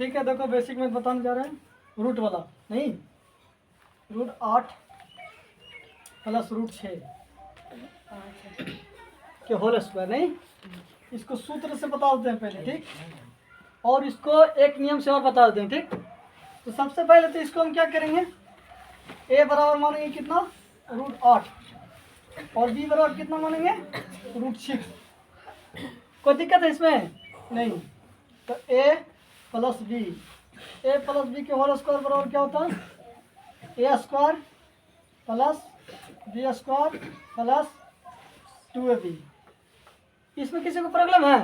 ठीक है, देखो बेसिक में बताने जा रहे हैं रूट वाला नहीं, रूट 8 प्लस रूट 6 के होल स्क्वायर नहीं, इसको सूत्र से बता देते हैं पहले, ठीक, और इसको एक नियम से और बता देते हैं, ठीक। तो सबसे पहले तो इसको हम क्या करेंगे, ए बराबर मानेंगे कितना, रूट 8, और बी बराबर कितना मानेंगे, रूट 6। कोई दिक्कत है इसमें नहीं। तो ए प्लस बी के होल स्क्वायर बराबर क्या होता है, a square plus b square plus 2ab। इसमें किसी को प्रॉब्लम है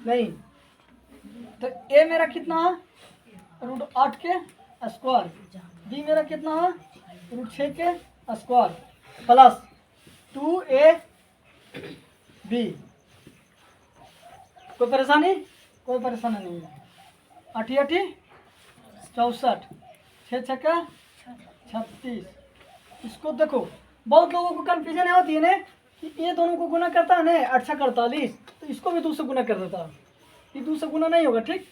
नहीं। तो ए मेरा कितना है, रूट 8 के स्क्वायर, बी मेरा कितना है, रूट 6 के स्क्वायर प्लस 2ab। कोई परेशानी, कोई परेशानी नहीं है। 8 8 64, 6 छक्का 36। इसको देखो, बहुत लोगों को कन्फ्यूजन होती है ना कि ये दोनों को गुना करता है ना 8 छक्का 48, तो इसको भी 2 से गुना कर देता है। ये 2 से गुना नहीं होगा, ठीक,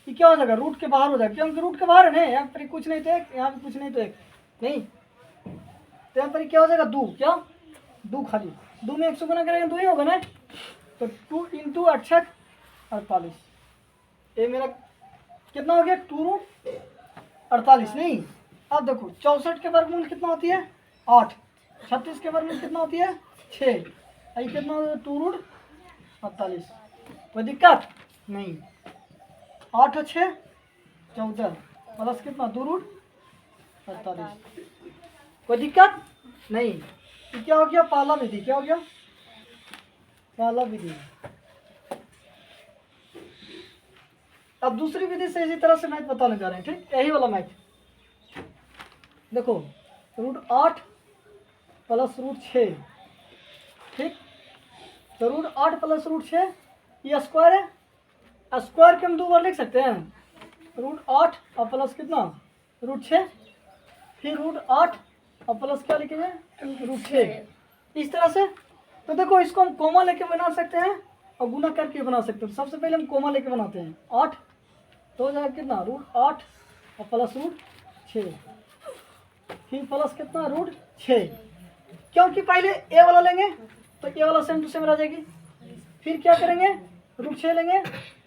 ये क्या हो जाएगा, रूट के बाहर हो जाएगा, क्योंकि रूट के बाहर है ना, यहाँ पर कुछ नहीं तो एक, यहाँ पर कुछ नहीं तो एक नहीं, तो यहाँ पर क्या हो जाएगा 2, क्या 2 खाली, 2 में 1 से गुना करेंगे 2 ही होगा ना। तो 2 इंटू 8 छक 48, ये मेरा कितना हो गया, 2 रूट 48 नहीं। अब देखो 64 के वर्गमूल कितना होती है 8, 36 के वर्गमूल कितना होती है 6, ये कितना हो गया 2 रूट 48। कोई दिक्कत नहीं। 8 और 6 14 प्लस कितना 2 रूट 48। कोई दिक्कत नहीं। तो क्या हो गया, पहला विधि क्या हो गया, पहला विधि। अब दूसरी विधि से इसी तरह से मैथ बताने जा रहे हैं, ठीक, यही वाला मैथ। देखो रूट 8 प्लस रूट 6, ठीक, तो रूट 8 प्लस रूट 6 ये स्क्वायर है, स्क्वायर के हम 2 बार लिख सकते हैं, रूट 8 और प्लस कितना रूट 6, फिर रूट 8 और प्लस क्या लिखेंगे रूट 6, इस तरह से। तो देखो इसको हम कोमा लेके बना सकते हैं और गुना करके बना सकते हैं। सबसे पहले हम कोमा लेके बनाते हैं, 8 तो हो जाएगा कितना रूट 8 और प्लस रूट 6, फिर प्लस कितना रूट 6, क्योंकि पहले ए वाला लेंगे तो ए वाला सेम टू सेम रह जाएगी, फिर क्या करेंगे रूट 6 लेंगे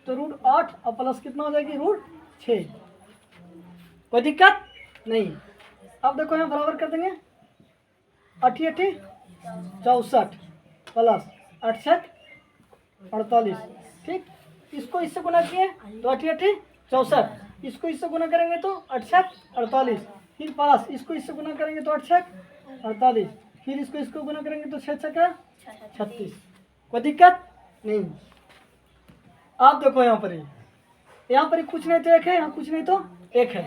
तो रूट 8 और प्लस कितना हो जाएगी रूट 6। कोई दिक्कत नहीं। अब देखो यहाँ बराबर कर देंगे, 8 8 64 प्लस 8 छक 48, ठीक, इसको इससे गुना किए तो 8 8 64, इसको इससे गुना करेंगे तो 8 छक 48, फिर प्लस इसको इससे गुना करेंगे तो 8 छक 48, फिर इसको गुना करेंगे तो 6 छक्का 36। कोई दिक्कत नहीं। आप देखो यहाँ पर कुछ नहीं तो एक है, यहाँ कुछ नहीं तो एक है।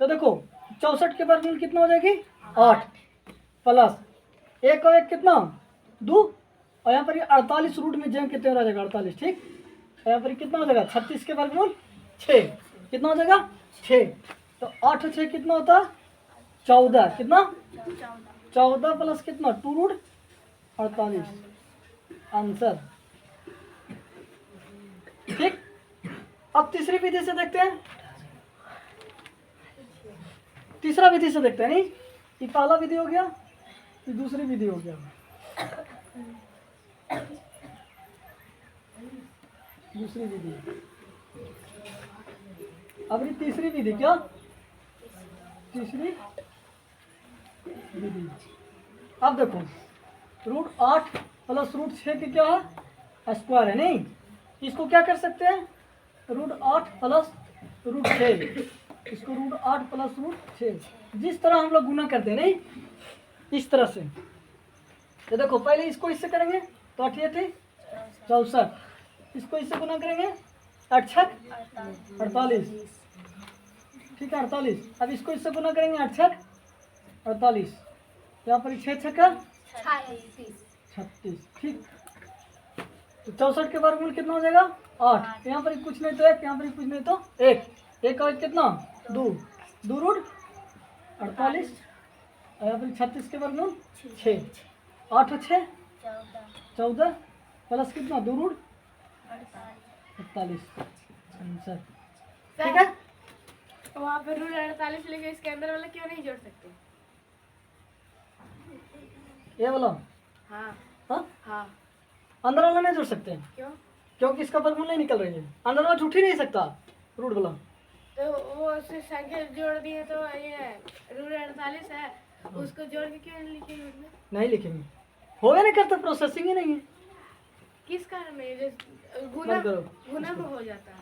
तो देखो 64 के वर्गमूल कितना हो जाएगी 8 प्लस 1 और 1 कितना 2, और यहाँ पर 48 रूट में जम कितने हो जाएगा 48, ठीक, यहाँ पर कितना हो जाएगा 36 के वर्गमूल 6, कितना हो जाएगा 6। तो 8 और 6 कितना होता है 14, कितना 14 प्लस कितना 2 रूट 48 आंसर, ठीक। अब तीसरी विधि से देखते हैं, तीसरा विधि से देखते हैं, नहीं ये पहला विधि हो गया, ये दूसरी विधि हो गया, दूसरी विधि। अब ये तीसरी विधि, क्या तीसरी विधि। अब देखो रूट 8 प्लस रूट 6 के क्या है स्क्वायर है, नहीं, इसको क्या कर सकते हैं रूट 8 प्लस रूट 6, इसको रूट 8 प्लस रूट 6, जिस तरह हम लोग गुना करते हैं, नहीं, इस तरह से। तो देखो पहले इसको इससे करेंगे तो 8 8 64, इसको इससे गुना करेंगे 8 छक 48, ठीक है 48। अब इसको इससे गुना करेंगे 8 छक 48, यहाँ पर 6 छक्का 36, ठीक। तो 64 के वर्गमूल कितना हो जाएगा 8, यहाँ पर कुछ नहीं तो एक, यहाँ पर कुछ नहीं तो एक, एक और एक कितना 2, 2 रूट 48, और यहाँ पर 36 के वर्गमूल 6, 8 और 6 14 प्लस कितना 2 रूट 48 आंसर। ठीक है। वहाँ पे रूट 48 लेके इसके अंदर वाला क्यों नहीं जोड़ सकते? ये वाला हाँ हाँ, हाँ, अंदर वाला नहीं जुड़ सकते क्यों? क्योंकि इसका वर्गमूल नहीं निकल रही है, अंदर वाला जुट ही नहीं सकता रूट वाला। तो वो उससे संख्या जोड़ दिए तो ये रूट 48 है, उसको जोड़ के क्यों नहीं लिखे रूट में? नहीं लिखेंगे, होगा नहीं करता, प्रोसेसिंग ही नहीं है। किस कारण में? गुना बंद करो। गुना में हो जाता है।